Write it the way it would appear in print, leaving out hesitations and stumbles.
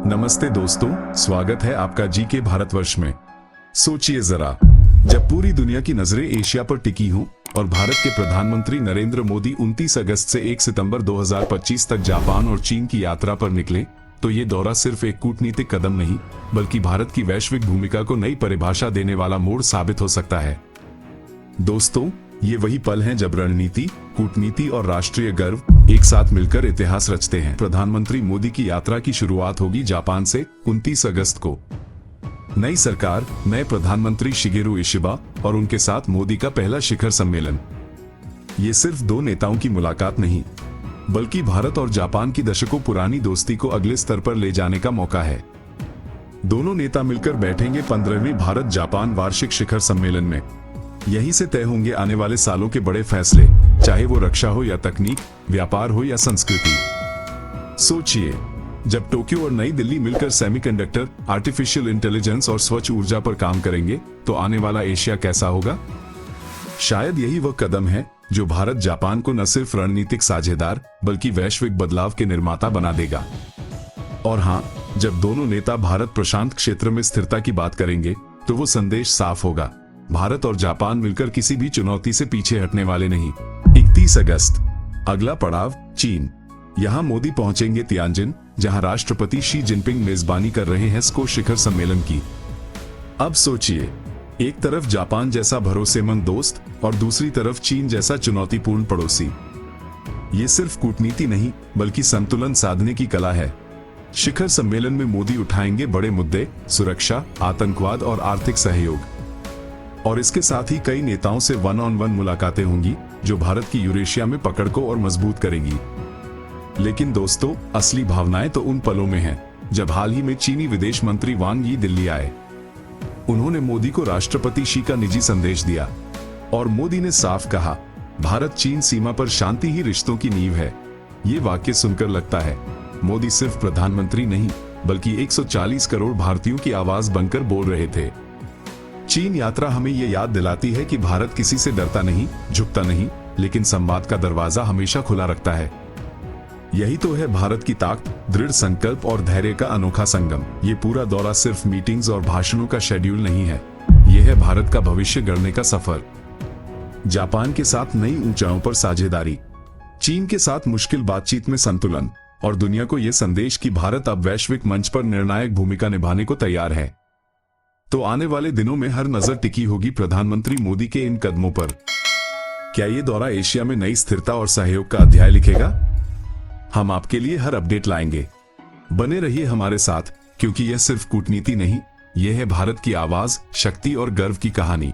नमस्ते दोस्तों, स्वागत है आपका जीके भारतवर्ष में। सोचिए जरा, जब पूरी दुनिया की नजरें एशिया पर टिकी हों और भारत के प्रधानमंत्री नरेंद्र मोदी 29 अगस्त से 1 सितंबर 2025 तक जापान और चीन की यात्रा पर निकले, तो ये दौरा सिर्फ एक कूटनीतिक कदम नहीं, बल्कि भारत की वैश्विक भूमिका को नई परिभाषा देने वाला मोड़ साबित हो सकता है। दोस्तों, ये वही पल हैं जब रणनीति, कूटनीति और राष्ट्रीय गर्व एक साथ मिलकर इतिहास रचते हैं। प्रधानमंत्री मोदी की यात्रा की शुरुआत होगी जापान से 29 अगस्त को। नई सरकार, नए प्रधानमंत्री शिगेरू इशिबा और उनके साथ मोदी का पहला शिखर सम्मेलन। ये सिर्फ दो नेताओं की मुलाकात नहीं, बल्कि भारत और जापान की दशकों पुरानी दोस्ती को अगले स्तर पर ले जाने का मौका है। दोनों नेता मिलकर बैठेंगे 15वीं भारत जापान वार्षिक शिखर सम्मेलन में। यहीं से तय होंगे आने वाले सालों के बड़े फैसले, चाहे वो रक्षा हो या तकनीक, व्यापार हो या संस्कृति। सोचिए, जब टोक्यो और नई दिल्ली मिलकर सेमीकंडक्टर, आर्टिफिशियल इंटेलिजेंस और स्वच्छ ऊर्जा पर काम करेंगे, तो आने वाला एशिया कैसा होगा? शायद यही वह कदम है जो भारत जापान को न सिर्फ रणनीतिक साझेदार, बल्कि वैश्विक बदलाव के निर्माता बना देगा। और हाँ, जब दोनों नेता भारत प्रशांत क्षेत्र में स्थिरता की बात करेंगे, तो वो संदेश साफ होगा, भारत और जापान मिलकर किसी भी चुनौती से पीछे हटने वाले नहीं। 31 अगस्त, अगला पड़ाव चीन। यहां मोदी पहुंचेंगे तियानजिन, जहां राष्ट्रपति शी जिनपिंग मेजबानी कर रहे हैं स्को शिखर सम्मेलन की। अब सोचिए, एक तरफ जापान जैसा भरोसेमंद दोस्त और दूसरी तरफ चीन जैसा चुनौतीपूर्ण पड़ोसी। ये सिर्फ कूटनीति नहीं, बल्कि संतुलन साधने की कला है। शिखर सम्मेलन में मोदी उठाएंगे बड़े मुद्दे, सुरक्षा, आतंकवाद और आर्थिक सहयोग। और इसके साथ ही कई नेताओं से वन ऑन वन मुलाकातें होंगी, जो भारत की यूरेशिया में पकड़ को और मजबूत करेंगी। लेकिन दोस्तों, असली भावनाएं तो उन पलों में हैं, जब हाल ही में चीनी विदेश मंत्री वांग यी दिल्ली आए। उन्होंने मोदी को राष्ट्रपति शी का निजी संदेश दिया और मोदी ने साफ कहा, भारत चीन सीमा पर शांति ही रिश्तों की नींव है। ये वाक्य सुनकर लगता है मोदी सिर्फ प्रधानमंत्री नहीं, बल्कि 140 करोड़ भारतीयों की आवाज बनकर बोल रहे थे। चीन यात्रा हमें ये याद दिलाती है कि भारत किसी से डरता नहीं, झुकता नहीं, लेकिन संवाद का दरवाजा हमेशा खुला रखता है। यही तो है भारत की ताकत, दृढ़ संकल्प और धैर्य का अनोखा संगम। ये पूरा दौरा सिर्फ मीटिंग्स और भाषणों का शेड्यूल नहीं है, यह है भारत का भविष्य गढ़ने का सफर। जापान के साथ नई ऊंचाइयों पर साझेदारी, चीन के साथ मुश्किल बातचीत में संतुलन, और दुनिया को यह संदेश कि भारत अब वैश्विक मंच पर निर्णायक भूमिका निभाने को तैयार है। तो आने वाले दिनों में हर नजर टिकी होगी प्रधानमंत्री मोदी के इन कदमों पर। क्या ये दौरा एशिया में नई स्थिरता और सहयोग का अध्याय लिखेगा? हम आपके लिए हर अपडेट लाएंगे। बने रहिए हमारे साथ, क्योंकि यह सिर्फ कूटनीति नहीं, यह है भारत की आवाज, शक्ति और गर्व की कहानी।